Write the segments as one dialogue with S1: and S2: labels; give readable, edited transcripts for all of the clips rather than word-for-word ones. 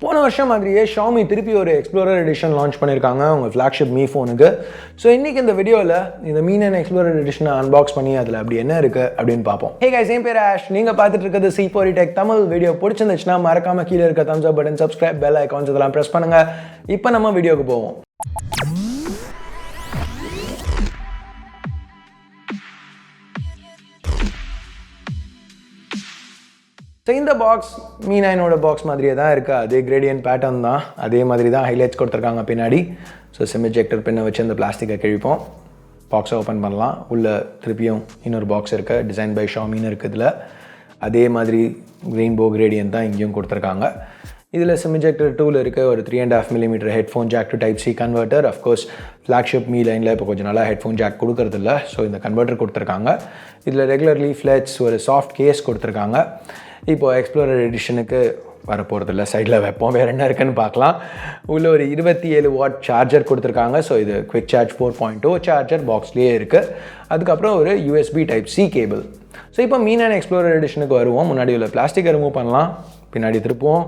S1: போன வருஷம் மாதிரியே Xiaomi திருப்பி ஒரு எக்ஸ்ப்ளோரர் எடிஷன் லான்ச் பண்ணியிருக்காங்க உங்கள் ஃப்ளாக்ஷிப் Mi ஃபோனுக்கு. ஸோ இன்றைக்கி இந்த வீடியோவில் இந்த Mi 9 எக்ஸ்ப்ளோரர் எடிஷனை அன்பாக்ஸ் பண்ணி அதில் அப்படி என்ன இருக்குது அப்படின்னு பார்ப்போம். ஹே கைஸ், என் பேர் ஆஷ். நீங்கள் பார்த்துட்டு இருக்கிறது C4ETech தமிழ். வீடியோ பிடிச்சிருந்துச்சுன்னா மறக்காமல் கீழே இருக்க thumbs up button, subscribe, bell icons இதெல்லாம் ப்ரெஸ் பண்ணுங்கள். இப்போ நம்ம வீடியோக்கு போவோம். ஸோ இந்த பாக்ஸ் Mi 9ஓட பாக்ஸ் மாதிரியே தான் இருக்குது. அதே கிரேடியன்ட் பேட்டர்ன் தான், அதே மாதிரி தான் ஹைலைட்ஸ் கொடுத்துருக்காங்க பின்னாடி. ஸோ சிம் எஜெக்டர் பின்னை வச்சு அந்த பிளாஸ்டிக்கை கிழிப்போம், பாக்ஸை ஓப்பன் பண்ணலாம். உள்ளே திருப்பியும் இன்னொரு பாக்ஸ் இருக்குது, டிசைன் பை Xiaomiன்னு இருக்குதுல. அதே மாதிரி ரெயின்போ கிரேடியன்ட் தான் இங்கேயும் கொடுத்துருக்காங்க. இதில் சிம் எஜெக்டர் டூல் இருக்குது, ஒரு 3.5mm headphone jack to type C converter. Of course flagship Mi லைனில் இப்போ கொஞ்சம் நல்லா ஹெட்ஃபோன் ஜாக் கொடுக்கறதில்ல, ஸோ இந்த கன்வெர்ட்டர் கொடுத்துருக்காங்க. இதில் ரெகுலர் லீஃப்லெட்ஸ், ஒரு சாஃப்ட் கேஸ் கொடுத்துருக்காங்க. இப்போது எக்ஸ்ப்ளோரர் எடிஷனுக்கு வரப்போகிறதில்ல, சைடில் வைப்போம், வேறு என்ன இருக்குன்னு பார்க்கலாம். உள்ள ஒரு 27 வாட் சார்ஜர் கொடுத்துருக்காங்க. ஸோ இது குவிக் சார்ஜ் 4.0 சார்ஜர் பாக்ஸ்லேயே இருக்குது. அதுக்கப்புறம் ஒரு USB type C cable. So இப்போ Mi 9 எக்ஸ்ப்ளோரர் எடிஷனுக்கு வருவோம். முன்னாடி உள்ள பிளாஸ்டிக்கை ரிமூவ் பண்ணலாம், பின்னாடி திருப்புவோம்.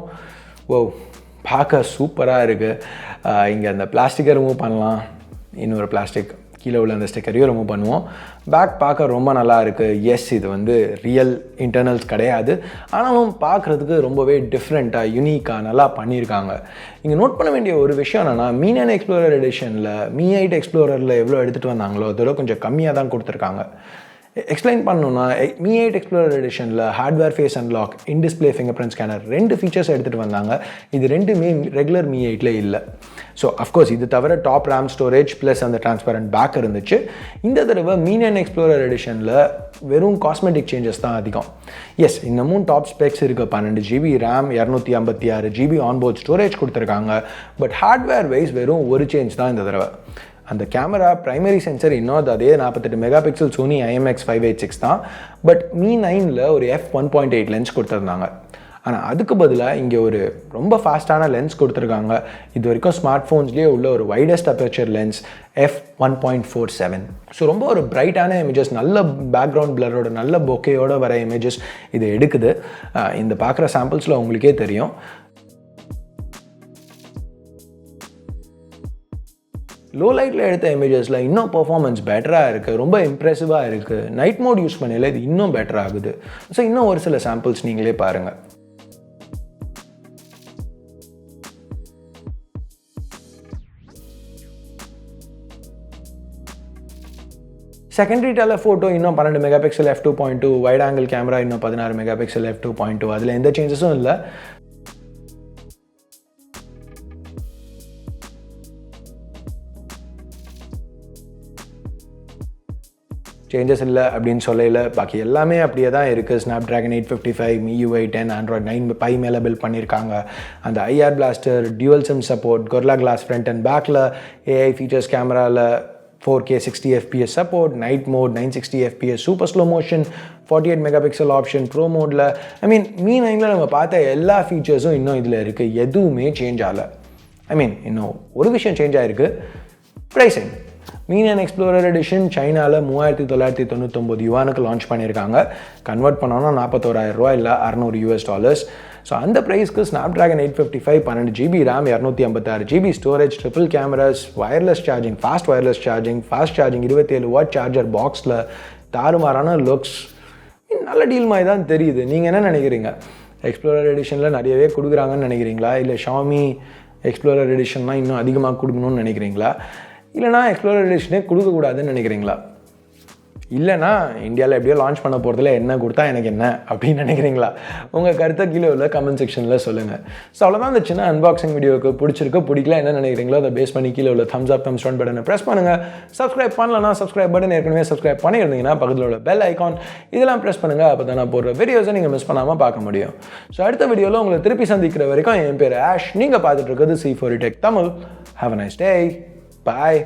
S1: ஓ, பார்க்க சூப்பராக இருக்குது. இங்கே அந்த பிளாஸ்டிக்கை ரிமூவ் பண்ணலாம், இன்னொரு பிளாஸ்டிக் கீழே உள்ள அந்த ஸ்டிக்கரையும் ரிமூவ் பண்ணுவோம். பேக் பார்க்க ரொம்ப நல்லா இருக்குது. எஸ், இது வந்து ரியல் இன்டர்னல்ஸ் கிடையாது, ஆனாலும் பார்க்குறதுக்கு ரொம்பவே டிஃப்ரெண்ட்டாக யூனிக்காக நல்லா பண்ணியிருக்காங்க. இங்கே நோட் பண்ண வேண்டிய ஒரு விஷயம் என்னென்னா, Mi 9 எக்ஸ்ப்ளோரர் எடிஷனில் Mi 8 எக்ஸ்ப்ளோரரில் எவ்வளோ எடுத்துகிட்டு வந்தாங்களோ அதோட கொஞ்சம் கம்மியாக தான் கொடுத்துருக்காங்க. எக்ஸ்பிளைன் பண்ணணுன்னா, Mi 8 எக்ஸ்ப்ளோரர் எடிஷனில் hardware face unlock, in display finger print scanner, 2 features எடுத்துகிட்டு வந்தாங்க. இது ரெண்டுமே ரெகுலர் Mi 8ல இல்லை. ஸோ அஃப்கோர்ஸ் இது தவிர டாப் ரேம் ஸ்டோரேஜ் ப்ளஸ் அந்த டிரான்ஸ்பரண்ட் பேக் இருந்துச்சு. இந்த தடவை Mi 9 எக்ஸ்ப்ளோரர் எடிஷனில் வெறும் காஸ்மெட்டிக் சேஞ்சஸ் தான் அதிகம். எஸ், இன்னமும் டாப் ஸ்பெக்ஸ் இருக்குது. 12 GB RAM, 256 GB onboard storage கொடுத்துருக்காங்க. பட் ஹார்ட்வேர் வைஸ் வெறும் ஒரு சேஞ்ச் தான் இந்த தடவை. அந்த கேமரா ப்ரைமரி சென்சர் இன்னும் அதே 48 மெகாபிக்சல் சோனி IMX586 தான். பட் Mi 9ல் ஒரு F1.8 லென்ஸ் கொடுத்துருந்தாங்க. ஆனால் அதுக்கு பதிலாக இங்கே ஒரு ரொம்ப ஃபாஸ்ட்டான லென்ஸ் கொடுத்துருக்காங்க. இது வரைக்கும் ஸ்மார்ட் ஃபோன்ஸ்லேயே உள்ள ஒரு widest aperture lens F1.47. So ரொம்ப ஒரு பிரைட்டான இமேஜஸ், நல்ல பேக்ரவுண்ட் பிளரோட, நல்ல பொக்கேயோட வர இமேஜஸ் இது எடுக்குது. இந்த பார்க்குற சாம்பிள்ஸில் உங்களுக்கே தெரியும். லோ லைட்டில் எடுத்த இமேஜஸில் இன்னும் பர்ஃபார்மன்ஸ் பெட்டராக இருக்குது, ரொம்ப இம்ப்ரெசிவாக இருக்குது. நைட் மோட் யூஸ் பண்ணல இது இன்னும் பெட்டர் ஆகுது. ஸோ இன்னும் ஒரு சில சாம்பிள்ஸ் நீங்களே பாருங்கள். செகண்டரி டெலஃபோட்டோ இன்னும் 12 megapixel f2.2, wide angle camera இன்னும் 16 மெகாபிக்சல் f2.2. அதில் எந்த சேஞ்சஸும் இல்லை. சேஞ்சஸ் இல்லை அப்படின்னு சொல்லல, பாக்கி எல்லாமே அப்படியே தான் இருக்குது. Snapdragon 855, MIUI 10, Android 9 Pie மேலே பில்ட் பண்ணியிருக்காங்க. அந்த IR blaster, dual SIM support, Gorilla Glass front and பேக்கில், AI ஃபீச்சர்ஸ், கேமராவில் 4K 60 FPS support, night mode 960 FPS, super slow motion, 48 megapixel option pro மோடில். Mi 9ல் நம்ம பார்த்த எல்லா ஃபீச்சர்ஸும் இன்னும் இதில் இருக்குது. எதுவுமே சேஞ்ச் ஆகலை. இன்னும் ஒரு விஷயம் சேஞ்ச் ஆகிருக்கு, ப்ரைஸிங். Mi 9 எக்ஸ்ப்ளோரர் எடிஷன் சைனாவில் 3999 யுவானுக்கு லான்ச் பண்ணியிருக்காங்க. கன்வெர்ட் பண்ணோன்னா 41,000 ரூபா, இல்லை $600. ஸோ அந்த ப்ரைஸ்க்கு Snapdragon 855, 12 GB RAM, 256 GB storage, triple cameras, wireless charging, fast wireless charging, 27 watt charger பாக்ஸில், தாறுமாறான லுக்ஸ், நல்ல டீல் மாதிரி தான் தெரியுது. நீங்கள் என்ன நினைக்கிறீங்க? எக்ஸ்ப்ளோரர் எடிஷனில் நிறையவே கொடுக்குறாங்கன்னு நினைக்கிறீங்களா, இல்லை Xiaomi எக்ஸ்ப்ளோரர் எடிஷன்லாம் இன்னும் அதிகமாக கொடுக்கணும்னு நினைக்கிறீங்களா, இல்லைனா எக்ஸ்ப்ளோரர் எடிஷனே கொடுக்கக்கூடாதுன்னு நினைக்கிறீங்களா, இல்லைனா இந்தியாவில் எப்படியோ லான்ச் பண்ண போகிறதுல என்ன கொடுத்தா எனக்கு என்ன அப்படின்னு நினைக்கிறீங்களா? உங்கள் கருத்தை கீழே உள்ள கமெண்ட் செக்ஷனில் சொல்லுங்கள். ஸோ அவ்வளோதான் இந்த சின்ன அன்பாக்சிங் வீடியோக்கு. பிடிச்சிருக்க பிடிக்கல என்ன நினைக்கிறீங்களோ அதை பேஸ் பண்ணி கீழே உள்ள thumbs up, thumbs down பட்டனை ப்ரெஸ் பண்ணுங்கள். சப்ஸ்கிரைப் பண்ணலன்னா சப்ஸ்கிரைப் பட்டன் ஏற்கனவே சப்ஸ்கிரைப் பண்ணியிருந்தீங்கன்னா பக்கத்தில் உள்ள பெல் ஐக்கான் இதெல்லாம் ப்ரெஸ் பண்ணுங்கள். அப்போ தான் நான் போடுற வீடியோஸை நீங்கள் மிஸ் பண்ணாமல் பார்க்க முடியும். ஸோ அடுத்த வீடியோவில் உங்களை திருப்பி சந்திக்கிற வரைக்கும் என் பேர் ஆஷ். நீங்கள் பார்த்துட்டு இருக்கிறது C4ETech Tamil. Have a nice day. Bye.